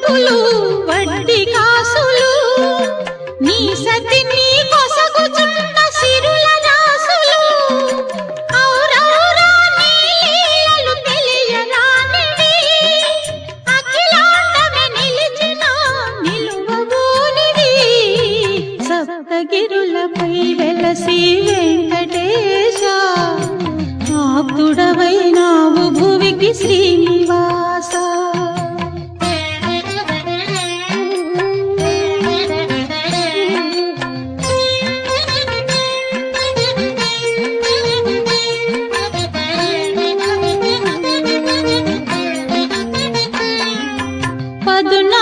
బ్రతుకులు వడ్డీ కాసులు నీ సతి నీ కొసగుచున్న సిరుల రాసులు ఔరౌరా నీ లీలలు తెలియరానివి అఖిలాండమే నిలిచిన నిలువబోనివి సప్తగిరులపై వెలసి వెంకటేశ ఆప్తుడవైనావు భువికి శ్రీనివాస పదున